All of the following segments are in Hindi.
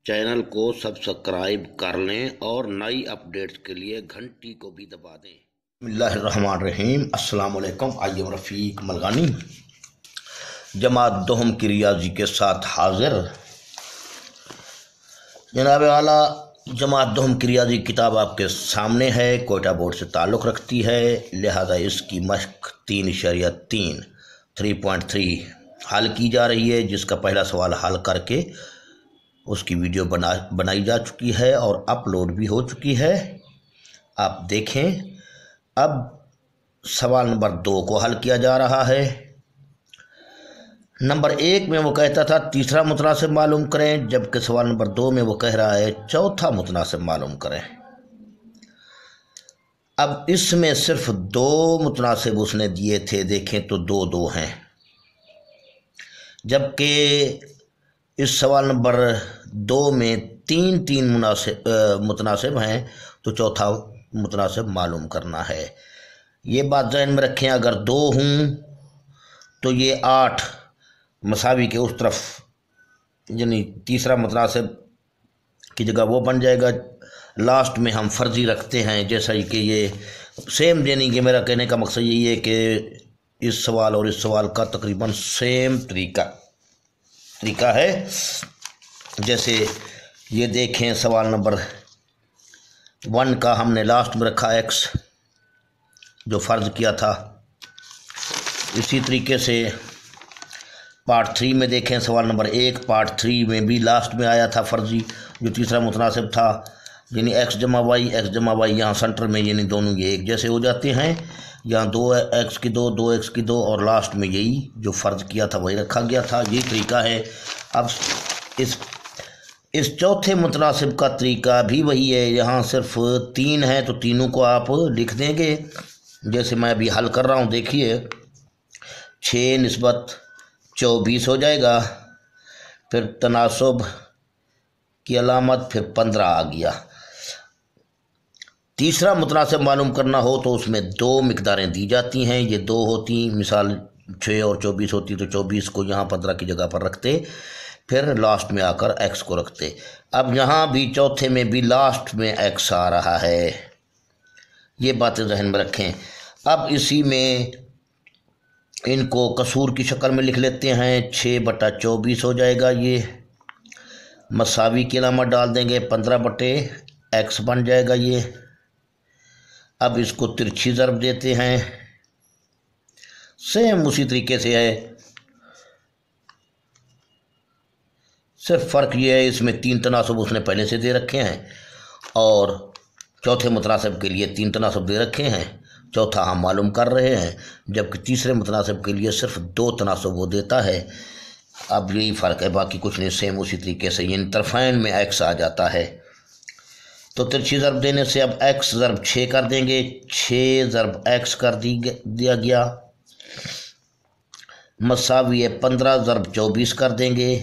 चैनल को सब्सक्राइब कर लें और नई अपडेट्स के लिए घंटी को भी दबा दें। बिस्मिल्लाहिर्रहमानिर्रहीम। अस्सलाम वालेकुम। आइए रफ़ीक मलगानी जमात दोहम की रियाजी के साथ हाजिर। जनाब आला, जमात दोहम की रियाजी किताब आपके सामने है, कोयटा बोर्ड से ताल्लुक़ रखती है, लिहाजा इसकी मश्क 3.3 3.3 हल की जा रही है, जिसका पहला सवाल हल करके उसकी वीडियो बनाई जा चुकी है और अपलोड भी हो चुकी है। आप देखें। अब सवाल नंबर 2 को हल किया जा रहा है। नंबर 1 में वो कहता था तीसरा मुतनासिब मालूम करें, जबकि सवाल नंबर 2 में वो कह रहा है चौथा मुतनासिब मालूम करें। अब इसमें सिर्फ 2 मुतनासिब उसने दिए थे, देखें तो 2 हैं, जबकि इस सवाल नंबर 2 में 3 मुतनासिब हैं, तो चौथा मुतनासिब मालूम करना है। ये बात ज़हन में रखें, अगर 2 हों तो ये 8 मसावी के उस तरफ, यानी तीसरा मुतनासिब की जगह वो बन जाएगा। लास्ट में हम फर्जी रखते हैं, जैसा कि ये सेम, यानी कि मेरा कहने का मकसद यही है कि इस सवाल और इस सवाल का तकरीबन सेम तरीका है। जैसे ये देखें, सवाल नंबर 1 का हमने लास्ट में रखा x, जो फ़र्ज़ किया था। इसी तरीके से पार्ट 3 में देखें, सवाल नंबर 1 पार्ट 3 में भी लास्ट में आया था फ़र्जी, जो तीसरा मुतनासिब था, यानी x जमा y यहाँ सेंटर में, यानी दोनों ये एक जैसे हो जाते हैं। यहाँ 2x की 2x की 2 और लास्ट में यही जो फ़र्ज किया था वही रखा गया था। यही तरीका है। अब इस चौथे मुतनासिब का तरीका भी वही है। यहाँ सिर्फ 3 है, तो तीनों को आप लिख देंगे, जैसे मैं अभी हल कर रहा हूँ। देखिए 6 निस्बत 24 हो जाएगा, फिर तनासुब की अलामत, फिर 15 आ गया। तीसरा मुतनासिब मालूम करना हो तो उसमें 2 मिकदारें दी जाती हैं। ये 2 होती, मिसाल 6 और 24 होती, तो 24 को यहाँ 15 की जगह पर रखते, फिर लास्ट में आकर x को रखते। अब यहाँ भी चौथे में भी लास्ट में x आ रहा है, ये बातें जहन में रखें। अब इसी में इनको कसूर की शक्ल में लिख लेते हैं। 6/24 हो जाएगा, ये मसावी की अलामत डाल देंगे, 15/x बन जाएगा ये। अब इसको तिरछी ज़रब देते हैं, सेम उसी तरीके से है, सिर्फ फ़र्क ये है इसमें 3 तनासुब उसने पहले से दे रखे हैं और चौथे मुतनासिब के लिए 3 तनासुब दे रखे हैं, चौथा हम मालूम कर रहे हैं, जबकि तीसरे मुतनासिब के लिए सिर्फ 2 तनासुब वो देता है। अब यही फ़र्क है, बाकी कुछ नहीं, सेम उसी तरीके से इन तरफ़ैन में x आ जाता है। तो तिरछी ज़रब देने से अब x ज़रब 6 कर देंगे, 6 ज़रब x कर दिया गया, मसावी 15 ज़रब 24 कर देंगे।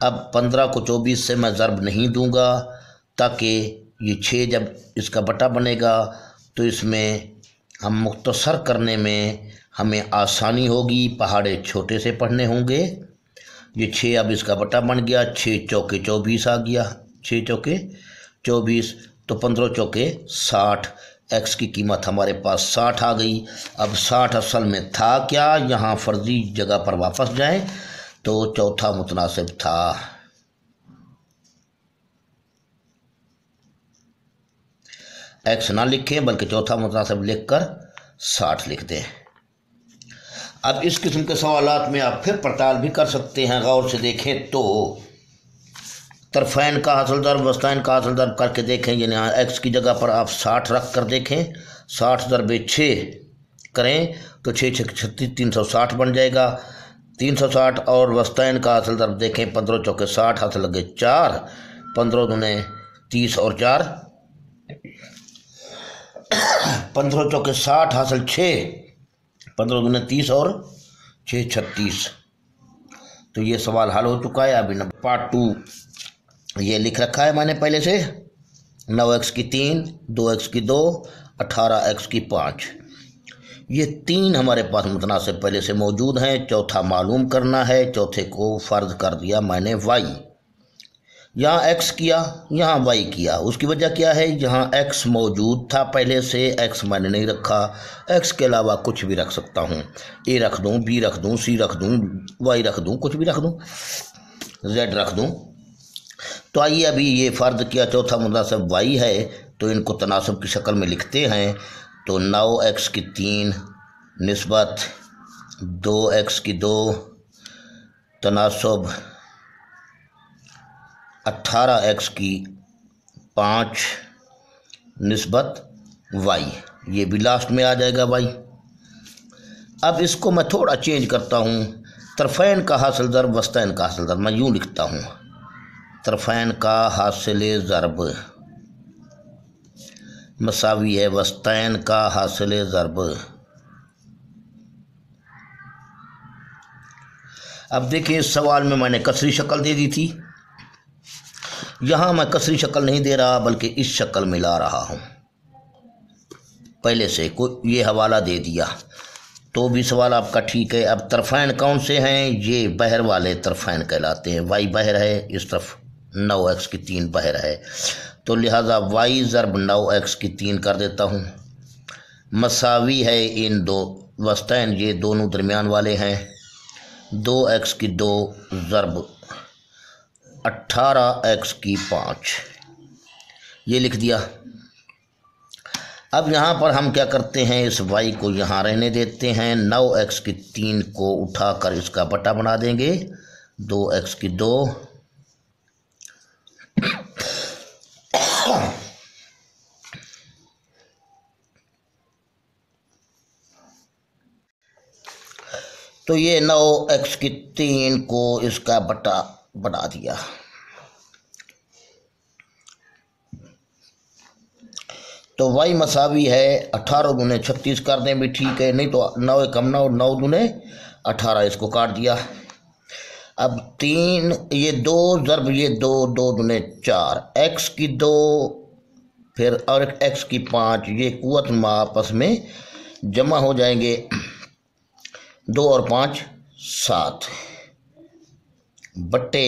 अब 15 को 24 से मैं ज़रब नहीं दूंगा, ताकि ये 6 जब इसका बटा बनेगा तो इसमें हम मुख्तसर करने में हमें आसानी होगी, पहाड़े छोटे से पढ़ने होंगे। ये 6 अब इसका बटा बन गया, 6 चौके 24 आ गया, 6 चौके 24, तो 15 चौके 60, x की कीमत हमारे पास 60 आ गई। अब 60 असल में था क्या, यहाँ फर्जी जगह पर वापस जाएं, तो चौथा मुतनासिब था। x ना लिखें, बल्कि चौथा मुतनासिब लिखकर 60 लिख दें। अब इस किस्म के सवालात में आप फिर पड़ताल भी कर सकते हैं। गौर से देखें तो तरफ़ैन का हासिल दर्ब, वस्ताइन का हासिल दर्ब करके देखें, यानी x की जगह पर आप 60 रख कर देखें। 60 ज़रबे 6 करें तो 6 6 36 360 बन जाएगा, 360। और वस्ताइन का हासिल दर्ब देखें, 15 चौके 60, हासिल लगे 4, 15 दूने 30 और 4, 15 चौके 60, हासिल 6, 15 दूने 30 और 6 36। तो ये सवाल हल हो चुका है। अभी नंबर पार्ट 2 ये लिख रखा है मैंने पहले से, 9x की 3, 2x की 2, 18x की 5। ये 3 हमारे पास मुतनासिब पहले से मौजूद हैं। चौथा मालूम करना है, चौथे को फ़र्ज कर दिया मैंने y। यहाँ एक्स किया, यहाँ वाई किया। उसकी वजह क्या है, यहाँ एक्स मौजूद था पहले से, एक्स मैंने नहीं रखा। एक्स के अलावा कुछ भी रख सकता हूँ, ए रख दूँ, बी रख दूँ, सी रख दूँ, वाई रख दूँ, कुछ भी रख दूँ, जेड रख दूँ। तो आइए अभी ये फ़र्ज़ किया चौथा मुतनासिब वाई है, तो इनको तनासब की शक्ल में लिखते हैं। तो 9x की 3 निस्बत 2x की 2 तनासब 18x की 5 निस्बत y, ये भी लास्ट में आ जाएगा y। अब इसको मैं थोड़ा चेंज करता हूँ, तरफ़ैन का हासिल ज़रब वस्तैन का हासिल ज़रब, मैं यूँ लिखता हूँ, तरफ़ैन का हासिल ज़रब मसावी है वस्तैन का हासिल ज़रब। अब देखिए इस सवाल में मैंने कसरी शक्ल दे दी थी, यहाँ मैं कसरी शक्ल नहीं दे रहा बल्कि इस शक्ल में ला रहा हूँ। पहले से कोई ये हवाला दे दिया तो भी सवाल आपका ठीक है। अब तरफ़ैन कौन से हैं, ये बहर वाले तरफ़ैन कहलाते हैं। वाई बहर है, इस तरफ 9x की 3 बहर है, तो लिहाजा y ज़रब 9x की 3 कर देता हूँ। मसावी है इन दो वस्तैन, ये दोनों दरमियान वाले हैं, 2x की 2 ज़रब 18x की 5, ये लिख दिया। अब यहाँ पर हम क्या करते हैं, इस y को यहाँ रहने देते हैं, 9x की 3 को उठाकर इसका बटा बना देंगे, 2x की 2 तो ये 9x की 3 को इसका बटा बना दिया। तो y मसावी है 18 दूने 36 कर दें भी ठीक है, नहीं तो 9 कम 9, 9 दूने 18, इसको काट दिया। अब 3 ये 2 ज़रब ये 2, 2 दूने 4, x की 2 फिर और x की 5, ये कुव्वत आपस में जमा हो जाएंगे, 2 और 5 7 बट्टे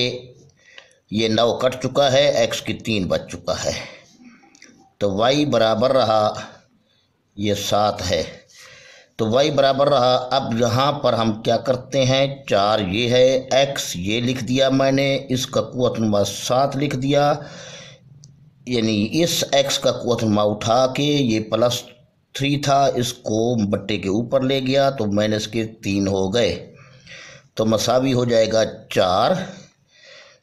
ये 9 कट चुका है, x की 3 बच चुका है, तो y बराबर रहा ये 7 है, तो y बराबर रहा। अब यहाँ पर हम क्या करते हैं, 4 ये है, x ये लिख दिया मैंने, इसका कुव्वत 7 लिख दिया, यानी इस x का कुव्वत उठा के ये +3 था, इसको बट्टे के ऊपर ले गया तो माइनस के 3 हो गए, तो मसावी हो जाएगा 4,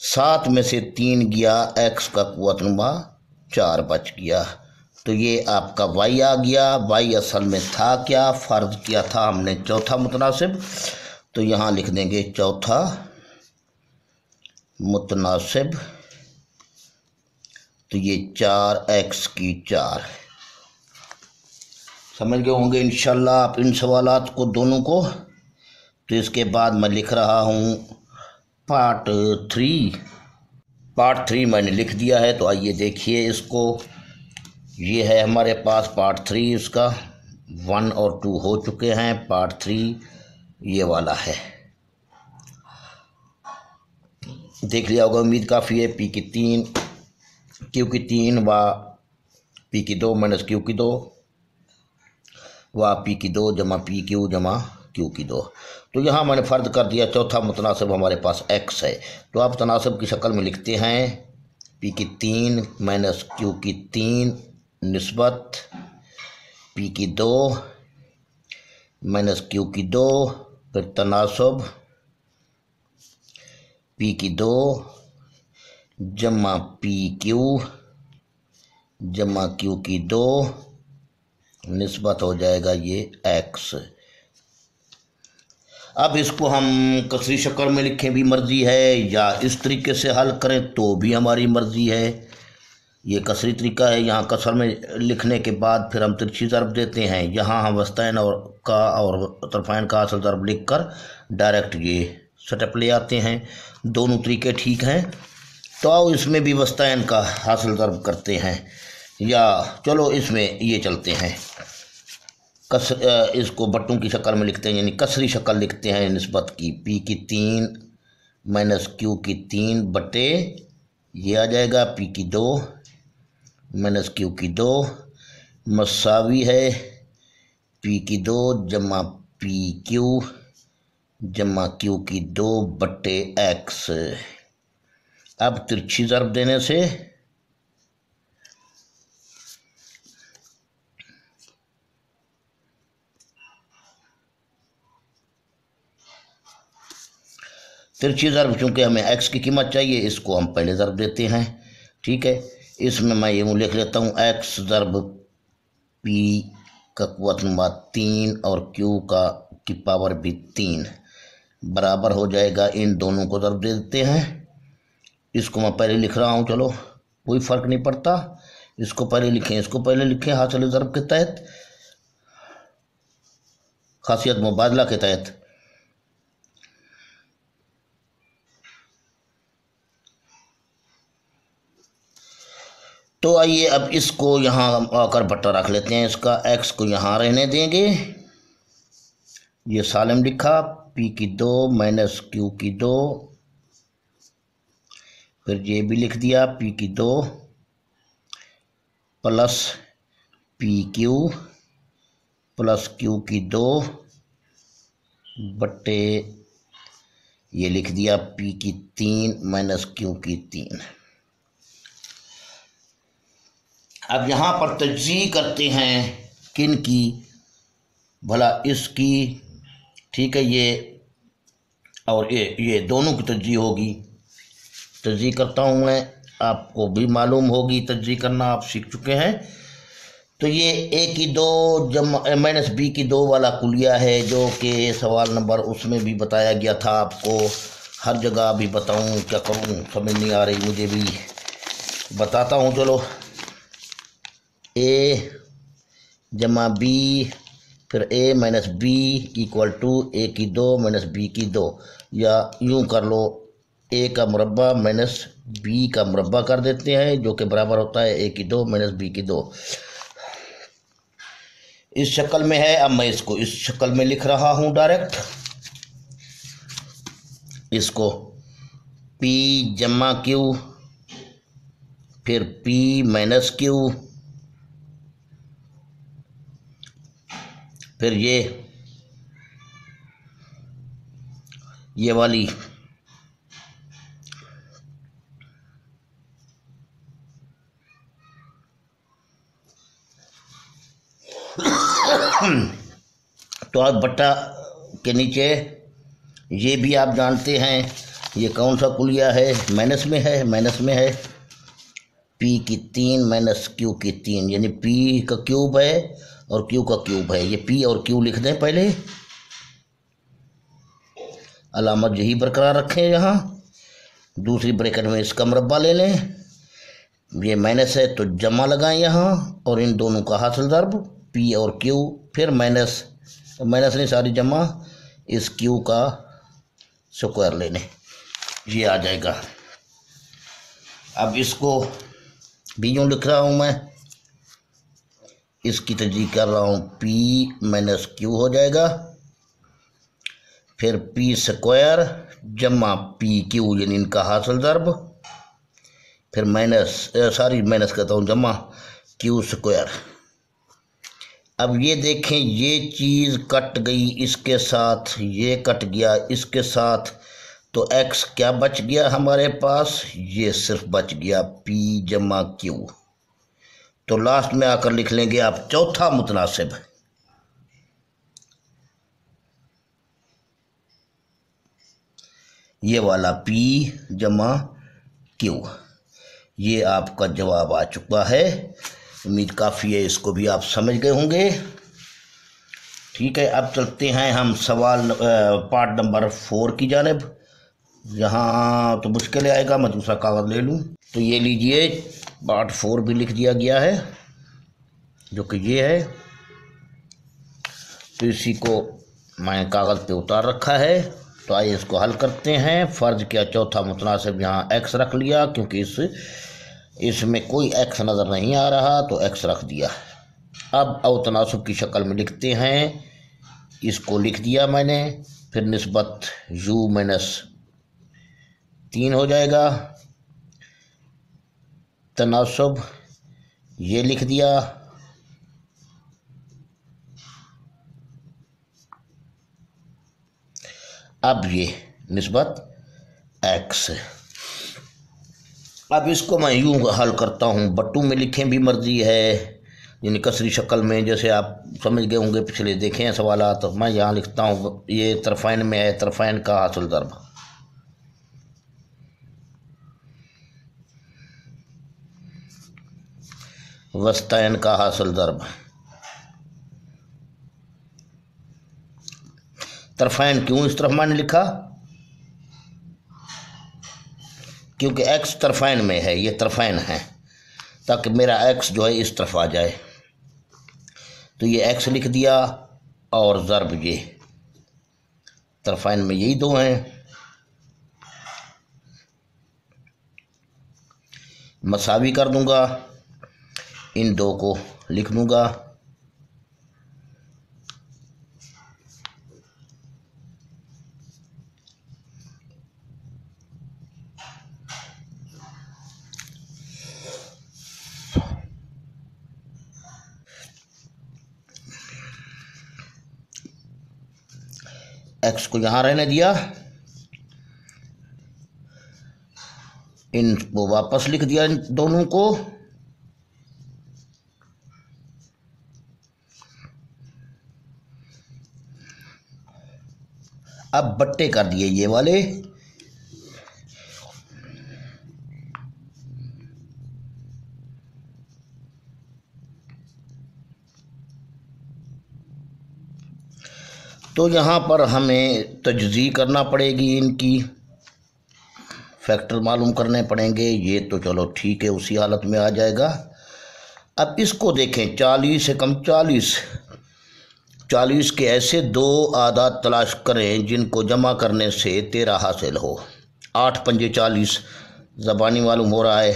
7 में से 3 गया, x का कुव्वत 4 बच गया। तो ये आपका y आ गया। y असल में था क्या, फ़र्ज़ किया था हमने चौथा मुतनासिब, तो यहाँ लिख देंगे चौथा मुतनासिब, तो ये 4x की 4। समझ गए होंगे इंशाल्लाह आप इन सवालात को दोनों को। तो इसके बाद मैं लिख रहा हूँ पार्ट 3। पार्ट 3 मैंने लिख दिया है, तो आइए देखिए इसको। ये है हमारे पास पार्ट 3, इसका 1 और 2 हो चुके हैं, पार्ट 3 ये वाला है, देख लिया होगा उम्मीद काफ़ी है। p की 3 q की 3 व p की 2 माइनस q की 2 व p की 2 जमा p q जमा q की 2। तो यहाँ मैंने फ़र्ज़ कर दिया चौथा मुतनासिब हमारे पास x है, तो आप तनासिब की शक्ल में लिखते हैं p की 3 माइनस q की 3 निस्बत p की 2 माइनस q की 2, फिर तनासब p की 2 जमा p q जमा q की 2 निस्बत हो जाएगा ये x। अब इसको हम कसरी शक्ल में लिखें भी मर्ज़ी है, या इस तरीके से हल करें तो भी हमारी मर्ज़ी है। ये कसरी तरीका है, यहाँ कसर में लिखने के बाद फिर हम तिरछी ज़रब देते हैं, यहाँ हम वस्तैन और तरफ़ैन का असल ज़रब लिख कर डायरेक्ट ये सेटअप ले आते हैं। दोनों तरीके ठीक हैं। तो आओ इसमें भी वस्तैन का हासिल ज़रब करते हैं, या चलो इसमें ये चलते हैं इसको बट्टों की शक्ल में लिखते हैं, यानी कसरी शक्ल लिखते हैं निस्बत की p की 3 माइनस q की 3 बटे ये आ जाएगा पी की 2 माइनस क्यू की 2 मसावी है पी की 2 जमा पी क्यू जमा क्यू की 2 बट्टे एक्स। अब तिरछी ज़रब देने से तिरछी ज़रब, चूँकि हमें एक्स की कीमत चाहिए, इसको हम पहले ज़रब देते हैं। ठीक है, इसमें मैं यूँ लिख लेता हूँ एक्स ज़रब पी का क़ुव्वत नंबर 3 और क्यू का की पावर भी 3 बराबर हो जाएगा। इन दोनों को ज़रब दे देते हैं। इसको मैं पहले लिख रहा हूँ, चलो कोई फ़र्क नहीं पड़ता, इसको पहले लिखें इसको पहले लिखें हासिल ज़रब के तहत, खासियत मुबादला के तहत। तो आइए अब इसको यहाँ आकर बट्टा रख लेते हैं, इसका एक्स को यहाँ रहने देंगे। ये सालिम लिखा पी की 2 माइनस क्यू की 2, फिर ये भी लिख दिया पी की 2 plus P Q plus Q की 2 बट्टे ये लिख दिया पी की 3 माइनस क्यू की 3। अब यहाँ पर तज्ज़ीह करते हैं किन की, भला इसकी, ठीक है, ये और ये दोनों की तज्ज़ीह होगी। तज्ज़ीह करता हूँ मैं, आपको भी मालूम होगी तज्ज़ीह करना, आप सीख चुके हैं। तो ये ए की 2 जमा माइनस बी की 2 वाला कुलिया है, जो कि सवाल नंबर उसमें भी बताया गया था आपको। हर जगह भी बताऊँ, क्या करूँ समझ नहीं आ रही, मुझे भी बताता हूँ। चलो, ए जमा बी फिर ए माइनस बी इक्वल टू ए की 2 माइनस बी की 2, या यूँ कर लो ए का मुरब्बा माइनस बी का मुरब्बा कर देते हैं, जो कि बराबर होता है ए की 2 माइनस बी की 2। इस शक्ल में है। अब मैं इसको इस शक्ल में लिख रहा हूँ डायरेक्ट। इसको P जमा Q फिर P माइनस Q फिर ये वाली तो अब बट्टा के नीचे ये भी आप जानते हैं ये कौन सा कुलिया है, माइनस में है P की 3 माइनस Q की 3, यानी P का क्यूब है और Q का क्यूब है। ये P और Q लिख दें पहले, अलामत यही बरकरार रखें। यहाँ दूसरी ब्रैकेट में इसका मुरब्बा ले लें, ये माइनस है तो जमा लगाएं यहाँ, और इन दोनों का हासिल ज़रब P और Q, फिर माइनस नहीं सारी जमा इस Q का स्क्वायर ले लें, ये आ जाएगा। अब इसको भी यूँ लिख रहा हूँ मैं, इसकी तर्जीह कर रहा हूँ P माइनस Q हो जाएगा, फिर P स्क्वायर जमा PQ यानी इनका हासिल ज़रब, फिर माइनस कहता हूँ जमा Q स्क्वायर। अब ये देखें, ये चीज़ कट गई इसके साथ, ये कट गया इसके साथ, तो x क्या बच गया हमारे पास, ये सिर्फ बच गया P जमा Q। तो लास्ट में आकर लिख लेंगे आप चौथा मुतनासिब, ये वाला P जमा Q। ये आपका जवाब आ चुका है। उम्मीद काफ़ी है इसको भी आप समझ गए होंगे। ठीक है, अब चलते हैं हम सवाल पार्ट नंबर 4 की जानिब। यहाँ तो मुश्किल आएगा, मैं दूसरा कागज़ ले लूँ। तो ये लीजिए, पार्ट 4 भी लिख दिया गया है, जो कि ये है। तो इसी को मैं कागज़ पे उतार रखा है। तो आइए इसको हल करते हैं। फ़र्ज किया चौथा मुतनासिब, यहाँ x रख लिया, क्योंकि इसमें कोई x नज़र नहीं आ रहा, तो x रख दिया। अब अवतनासब की शक्ल में लिखते हैं, इसको लिख दिया मैंने, फिर निस्बत u माइनस 3 हो जाएगा, तनासब ये लिख दिया, अब ये निस्बत एक्स। अब इसको मैं यूँ हल करता हूँ, बट्टू में लिखें भी मर्जी है, यानी कसरी शक्ल में, जैसे आप समझ गए होंगे पिछले देखे हैं सवाल। तो मैं यहाँ लिखता हूँ, ये तरफ़ैन में है, तरफ़ैन का हासिल ज़र्ब, वस्तैन का हासिल ज़र्ब। तरफ़ैन क्यों इस तरफ मैंने लिखा, क्योंकि एक्स तरफ़ैन में है, ये तरफ़ैन है, ताकि मेरा एक्स जो है इस तरफ आ जाए। तो ये एक्स लिख दिया और ज़र्ब ये तरफ़ैन में यही दो हैं। मसावी कर दूंगा, इन दो को लिख दूंगा। एक्स को यहाँ रहने दिया, इनको वापस लिख दिया, इन दोनों को। अब बट्टे कर दिए ये वाले, तो यहाँ पर हमें तजज़ी करना पड़ेगी, इनकी फैक्टर मालूम करने पड़ेंगे। ये तो चलो ठीक है, उसी हालत में आ जाएगा। अब इसको देखें, 40 से कम 40 के ऐसे दो आदाद तलाश करें जिनको जमा करने से 13 हासिल हो। 8 पंजे 40 ज़बानी मालूम हो रहा है।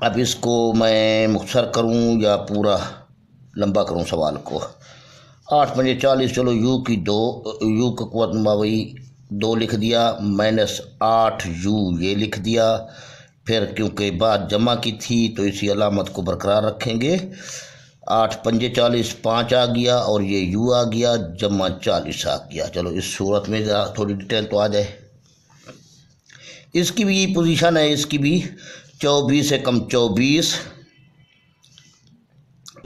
अब इसको मैं मुख्तसर करूं या पूरा लंबा करूं सवाल को। 8 पंजे 40, चलो यू की 2, यू का क़ुव्वत मावी 2 लिख दिया, -8 यू ये लिख दिया। फिर क्योंकि बात जमा की थी तो इसी अलामत को बरकरार रखेंगे। 8 पंजे 40, 5 आ गया और ये यू आ गया, जमा 40 आ गया। चलो इस सूरत में थोड़ी डिटेल तो आ जाए। इसकी भी यही पोजीशन है, इसकी भी 24 से कम 24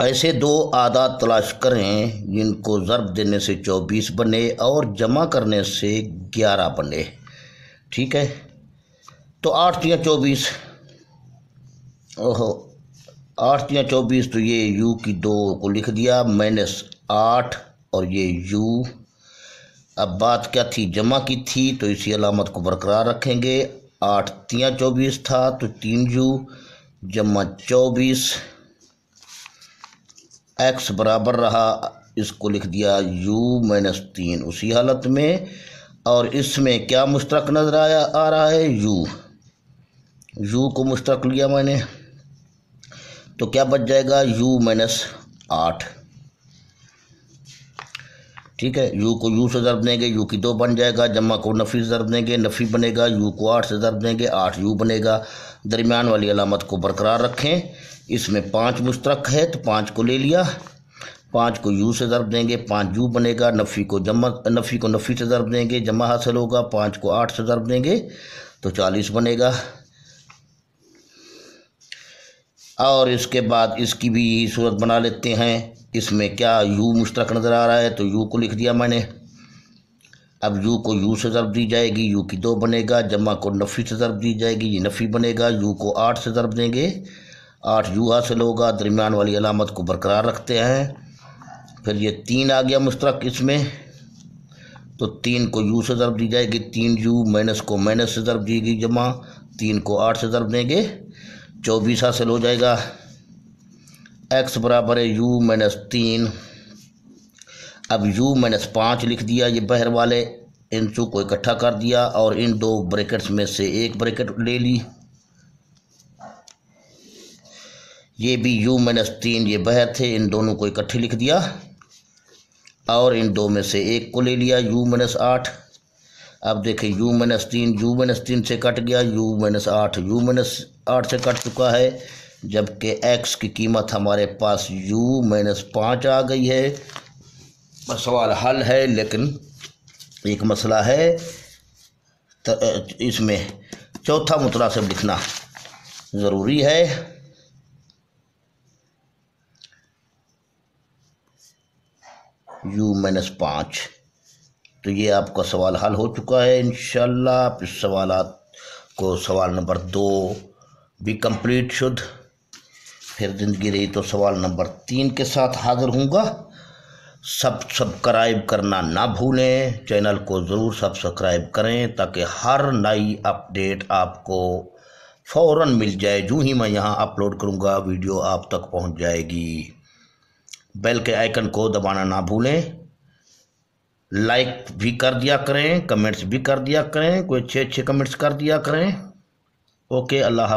ऐसे दो आदाद तलाश करें जिनको ज़र्ब देने से 24 बने और जमा करने से 11 बने। ठीक है, तो 8 या 24, ओहो 8 या 24, तो ये यू की 2 को लिख दिया, -8 और ये यू। अब बात क्या थी, जमा की थी, तो इसी अलामत को बरकरार रखेंगे। 8 या 24 था तो 3 यू जमा 24, एक्स बराबर रहा, इसको लिख दिया u -3 उसी हालत में। और इसमें क्या मुश्तरक नज़र आ रहा है, u को मुश्तरक लिया मैंने, तो क्या बच जाएगा u -8। ठीक है, u को u से ज़र्ब देंगे, u की 2 बन जाएगा, जमा को नफ़ी से ज़र्ब देंगे, नफ़ी बनेगा, u को 8 से ज़र्ब देंगे, 8 u बनेगा। दरमियान वाली अलामत को बरकरार रखें। इसमें 5 मुश्तरक है तो 5 को ले लिया, 5 को u से ज़र्ब देंगे, 5 u बनेगा, नफ़ी को नफ़ी से ज़र्ब देंगे, जमा हासिल होगा, 5 को 8 से ज़र्ब देंगे तो 40 बनेगा। और इसके बाद इसकी भी यही सूरत बना लेते हैं। इसमें क्या u मुश्तरक नज़र आ रहा है तो u को लिख दिया मैंने। अब u को u से ज़र्ब दी जाएगी, u की 2 बनेगा, जमा को नफ़ी से ज़र्ब दी जाएगी, ये नफ़ी बनेगा, u को 8 से ज़र्ब देंगे, 8 u हासिल होगा। दरमियान वाली अलामत को बरकरार रखते हैं। फिर ये 3 आ गया मुश्तरक इसमें, तो 3 को u से ज़र्ब दी जाएगी, 3 u, माइनस को माइनस से ज़र्ब दी गई, जमा 3 को 8 से ज़र्ब देंगे, 24 हासिल हो जाएगा। x बराबर है u -3। अब u -5 लिख दिया, ये बहर वाले इंचू को इकट्ठा कर दिया और इन दो ब्रैकेट्स में से एक ब्रैकेट ले ली। ये भी u -3 ये बहर थे, इन दोनों को इकट्ठे लिख दिया और इन दो में से एक को ले लिया u -8। अब देखिए u-3 u-3 से कट गया, u-8 u-8 से कट चुका है, जबकि x की कीमत हमारे पास u-5 आ गई है। सवाल हल है, लेकिन एक मसला है, इसमें चौथा मुतनासिब लिखना ज़रूरी है। u-5, तो ये आपका सवाल हल हो चुका है। इंशाल्लाह आप इस सवालात को सवाल नंबर 2 भी कंप्लीट शुद्ध, फिर ज़िंदगी रही तो सवाल नंबर 3 के साथ हाज़िर हूँगा। सब्सक्राइब करना ना भूलें, चैनल को ज़रूर सब्सक्राइब करें ताकि हर नई अपडेट आपको फ़ौरन मिल जाए। जो ही मैं यहाँ अपलोड करूँगा वीडियो आप तक पहुँच जाएगी। बेल के आइकन को दबाना ना भूलें, लाइक भी कर दिया करें, कमेंट्स भी कर दिया करें, कोई अच्छे कमेंट्स कर दिया करें। ओके, अल्लाह।